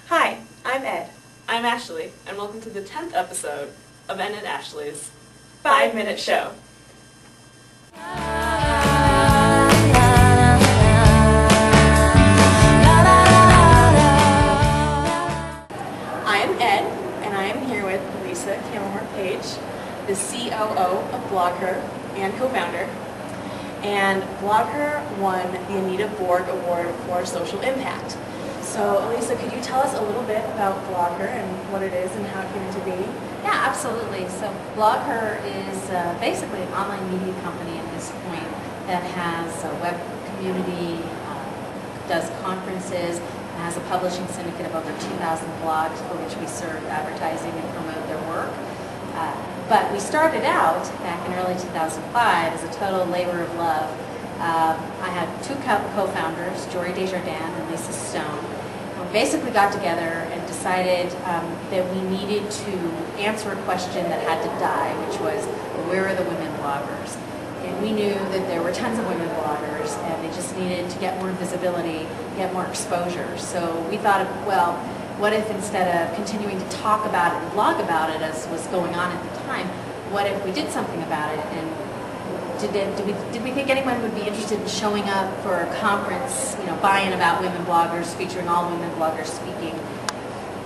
Hi, I'm Ed. I'm Ashley, and welcome to the 10th episode of Ed and Ashley's 5-Minute Show. I am Ed, and I am here with Elisa Camahort Page, the COO of BlogHer and co-founder. And BlogHer won the Anita Borg Award for Social Impact. So, Elisa, could you tell us a little bit about BlogHer and what it is and how it came into being? Yeah, absolutely. So BlogHer is basically an online media company at this point that has a web community, does conferences, and has a publishing syndicate of over 2,000 blogs for which we serve advertising and promote their work. But we started out back in early 2005 as a total labor of love. I had two co-founders, Jory Jardins and Elisa. We basically got together and decided that we needed to answer a question that had to die, which was, where are the women bloggers? And we knew that there were tons of women bloggers, and they just needed to get more visibility, get more exposure. So we thought, well, what if instead of continuing to talk about it and blog about it as was going on at the time, what if we did something about it? And did we think anyone would be interested in showing up for a conference, buying about women bloggers, featuring all women bloggers speaking?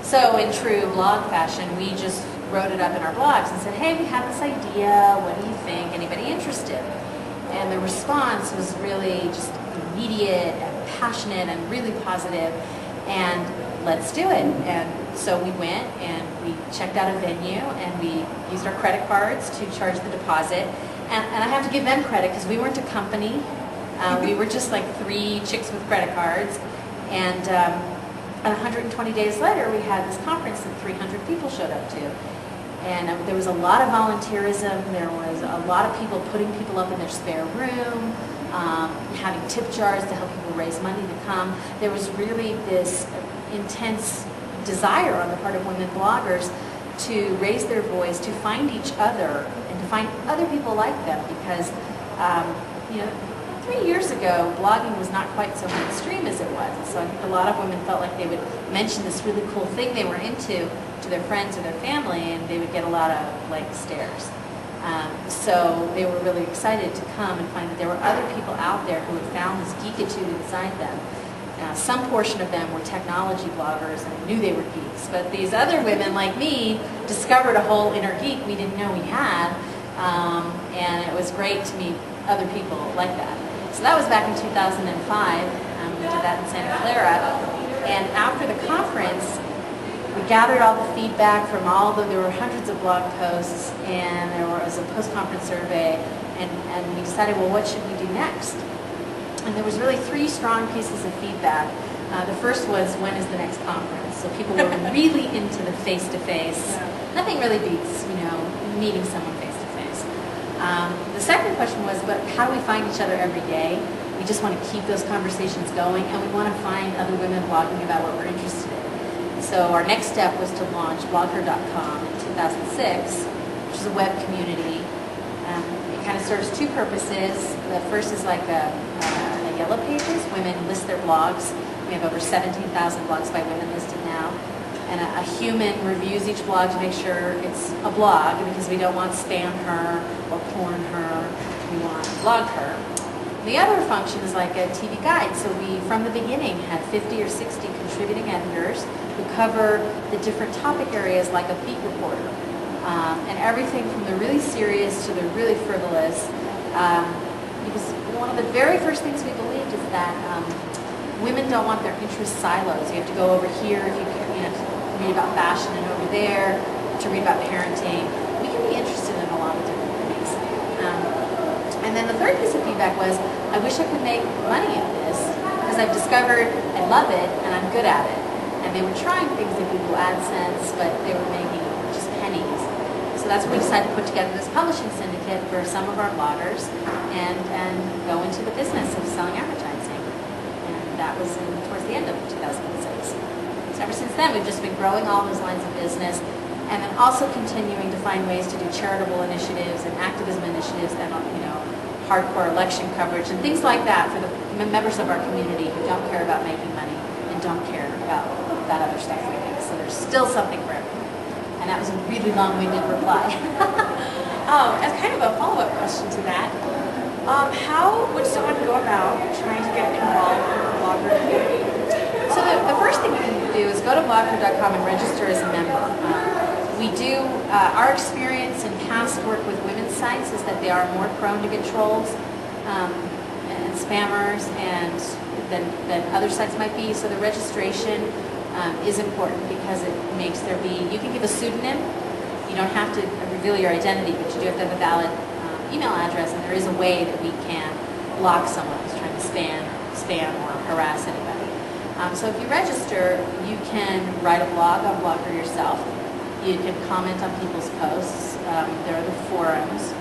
So in true blog fashion, we just wrote it up in our blogs and said, hey, we have this idea, what do you think, anybody interested? And the response was really just immediate and passionate and really positive, and let's do it. And so we went and we checked out a venue and we used our credit cards to charge the deposit. And I have to give them credit because we weren't a company. We were just like three chicks with credit cards. And 120 days later, we had this conference that 300 people showed up to. And there was a lot of volunteerism. There was a lot of people putting people up in their spare room, having tip jars to help people raise money to come. There was really this intense desire on the part of women bloggers to raise their voice, to find each other, and to find other people like them, because 3 years ago, blogging was not quite so mainstream as it was. And so I think a lot of women felt like they would mention this really cool thing they were into to their friends or their family, and they would get a lot of blank stares. So they were really excited to come and find that there were other people out there who had found this geekitude inside them. Some portion of them were technology bloggers and knew they were geeks, but these other women like me discovered a whole inner geek we didn't know we had, and it was great to meet other people like that. So that was back in 2005. We did that in Santa Clara, and after the conference, we gathered all the feedback from there were hundreds of blog posts, and there was a post-conference survey, and we decided, well, what should we do next? And there was really three strong pieces of feedback. The first was, when is the next conference? So people were really into the face-to-face. Nothing really beats, meeting someone face-to-face. The second question was, but how do we find each other every day? We just want to keep those conversations going, and we want to find other women blogging about what we're interested in. So our next step was to launch BlogHer.com in 2006, which is a web community. It kind of serves two purposes. The first is like a Yellow Pages. Women list their blogs. We have over 17,000 blogs by women listed now. And a human reviews each blog to make sure it's a blog, because we don't want spam her or porn her. We want blog her. The other function is like a TV guide. So we, from the beginning, had 50 or 60 contributing editors who cover the different topic areas like a beat reporter. And everything from the really serious to the really frivolous. Because one of the very first things we believed is that women don't want their interest silos. You have to go over here if you to read about fashion, and over there to read about parenting. We can be interested in a lot of different things. And then the third piece of feedback was, I wish I could make money at this, because I've discovered I love it and I'm good at it. And they were trying things like Google AdSense, but they were making just pennies. So that's when we decided to put together this publishing syndicate for some of our bloggers and go into the business of selling advertising. And that was towards the end of 2006. So ever since then, we've just been growing all those lines of business, and then also continuing to find ways to do charitable initiatives and activism initiatives and hardcore election coverage and things like that for the members of our community who don't care about making money and don't care about that other stuff we do. So there's still something for everyone. And that was a really long-winded reply. As kind of a follow-up question to that, how would someone go about trying to get involved in the BlogHer community? So the first thing you can do is go to blogher.com and register as a member. We do, our experience in past work with women's sites is that they are more prone to get trolls and spammers than other sites might be. So the registration is important because it makes there be, you can give a pseudonym. You don't have to reveal your identity, but you do have to have a valid email address, and there is a way that we can block someone who's trying to spam or harass anybody. So if you register, you can write a blog on BlogHer yourself. You can comment on people's posts. There are the forums.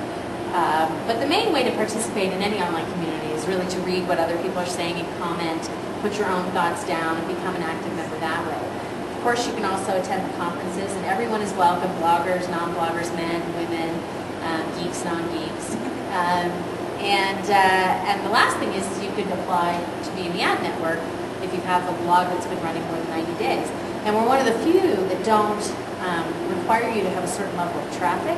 But the main way to participate in any online community is really to read what other people are saying and comment, put your own thoughts down, and become an active member that way. Of course, you can also attend the conferences, and everyone is welcome, bloggers, non-bloggers, men, women, geeks, non-geeks. And the last thing is you could apply to be in the ad network if you have a blog that's been running more than 90 days. And we're one of the few that don't require you to have a certain level of traffic.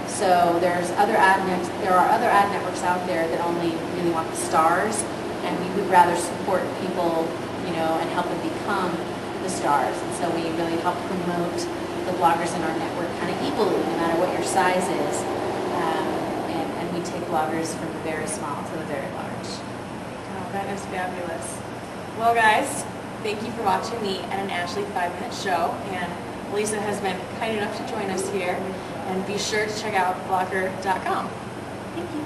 So there are other ad networks out there that only really want the stars, and we would rather support people, and help them become the stars. And so we really help promote the bloggers in our network kind of equally, no matter what your size is. And we take bloggers from the very small to the very large. Oh, that is fabulous. Well, guys, thank you for watching the Ed and Ashley 5-minute show. And Elisa has been kind enough to join us here. And be sure to check out blogher.com. Thank you.